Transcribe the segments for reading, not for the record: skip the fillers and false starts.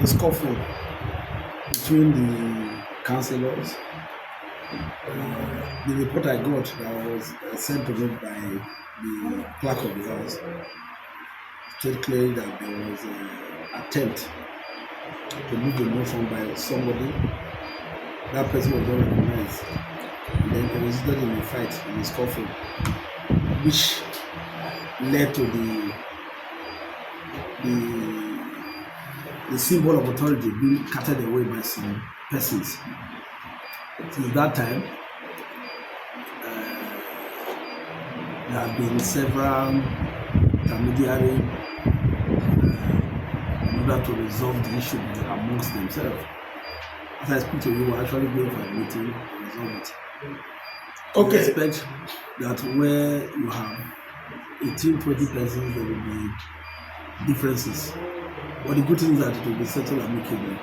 the scuffle between the councillors. The report I got that was sent to me by the clerk of the house stated clearly that there was an attempt to move the motion by somebody. That person was not recognized. And then they resulted in a fight, in a scuffle, which led to the symbol of authority being carted away by some persons. Since that time, there have been several intermediaries in order to resolve the issue amongst themselves. As I speak to you, we're actually going for a meeting to resolve it. Okay. I expect that where you have 18, 20 persons, there will be differences. But the good thing is that it will be settled amicably.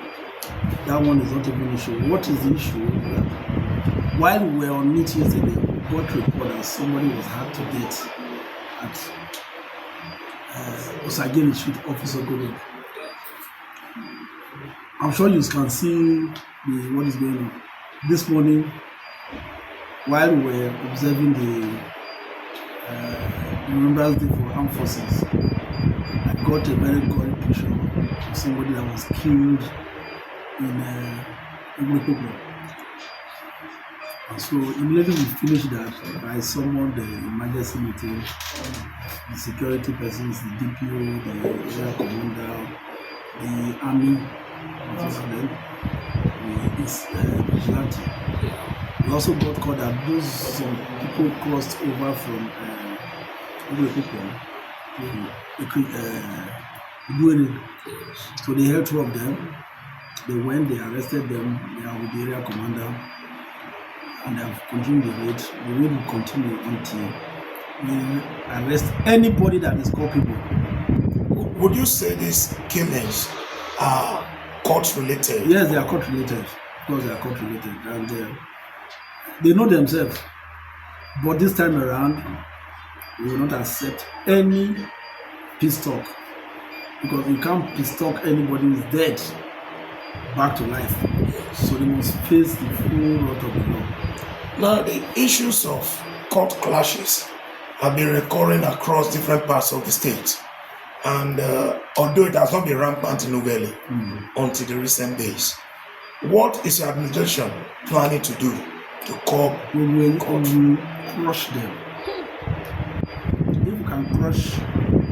That one is not even an issue. What is the issue? That while we were on it yesterday, we got report that somebody was hard to get at Ughelli Street, Officer Golden. I'm sure you can see what is going on. This morning, while we were observing the Remembrance Day for Armed Forces, I got a very gory picture of somebody that was killed in Egbo. And so immediately we finished that, I summoned the emergency meeting, the security persons, the DPO, the area commander, the army, the vigilante. We also got called that some people crossed over from Ughelli. So they held two of them. They went, they arrested them. They are with the area commander, and they have continued the raid. The raid will continue until we arrest anybody that is culpable. Would you say these killings are court related? Yes, they are court related. Of course, they are court related, and they know themselves. But this time around, we will not accept any peace talk, because you can't peace talk anybody who is dead back to life. So they must face the full wrath of the law. Now, the issues of court clashes have been recurring across different parts of the state. And although it has not been rampant in Ughelli until the recent days, what is your administration planning to do to curb? We will crush them. If you can crush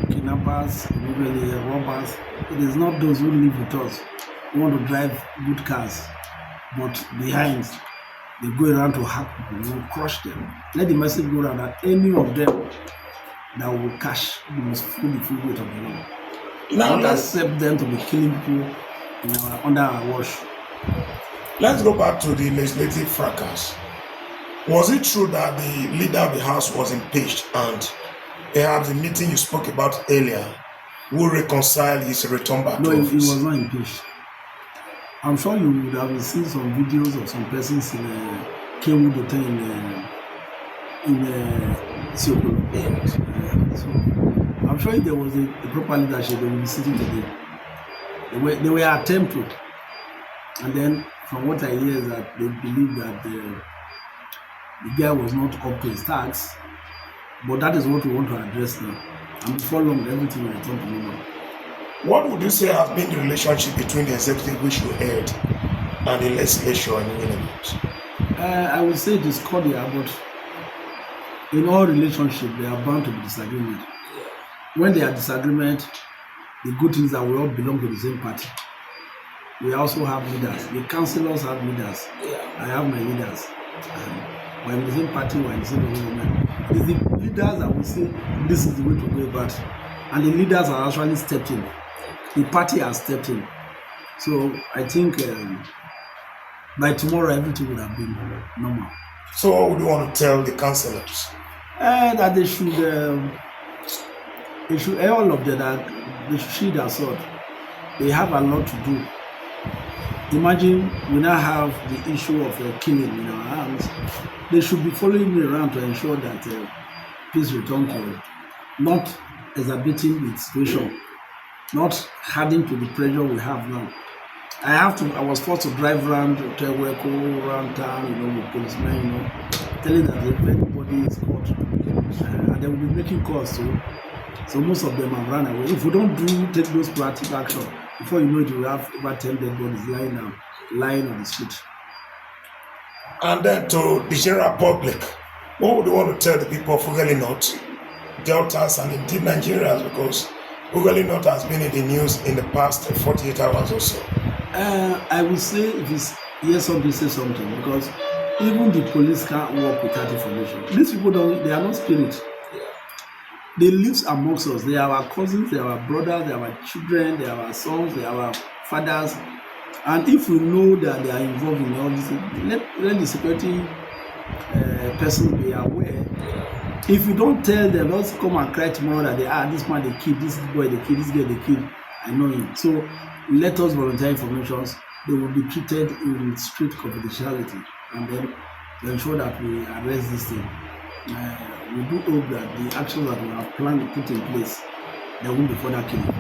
kidnappers, robbers, it is not those who live with us who want to drive good cars, but behind they go around to hack people. We will crush them. Let the message go around that any of them that will cash, we must feel the full weight of the law. Now, not accept them to be killing people under our watch. Let's go back to the legislative fracas. Was it true that the leader of the house was impeached, and perhaps the meeting you spoke about earlier will reconcile his return back to office? No, he was not impeached. I'm sure you would have seen some videos of some persons in Kenwood Hotel in Siokolo. So I'm sure if there was a proper leadership, they would be sitting today. They were attempted, and then from what I hear is that they believe that the guy was not up to his task. But that is what we want to address now. And before long, everything will return to normal. What would you say has been the relationship between the executive which you heard and the legislature in Ughelli? I would say it is cordial, but in all relationships, there are bound to be disagreement. When there are disagreement, the good thing is that we all belong to the same party. We also have leaders. The councillors have leaders. I have my leaders. We're in the same party, we're in the same government. It's the leaders that will say this is the way to go about it. And the leaders are actually stepped in. The party has stepped in. So I think by tomorrow everything would have been normal. So what would you want to tell the councillors? That they should all of them, that they should shield their sword. They have a lot to do. Imagine we now have the issue of killing in our hands. They should be following me around to ensure that peace return to, not exacerbating the situation, not adding to the pressure we have now. I was forced to drive around Teweko, around town, with policemen, telling that if anybody is caught, and they will be making calls too. So most of them have run away. If we don't take those proactive action, before you know it, you will have over 10 dead bodies lying on the street. And then to the general public, what would you want to tell the people of Ughelli North, Deltas, and indeed Nigerians? Because Ughelli North has been in the news in the past 48 hours or so. I would say if it's yes, somebody say something, because even the police can't work without information. These people they are not spirits. They live amongst us. They are our cousins, they are our brothers, they are our children, they are our sons, they are our fathers. And if we know that they are involved in all this, let the security person be aware. If you don't tell them, don't come and cry tomorrow that this man they killed, this boy they killed, this girl they killed. I know him. So let us volunteer information. They will be treated in strict confidentiality, and then to ensure that we arrest this thing. We do hope that the actions that we have planned to put in place, there won't be further killing.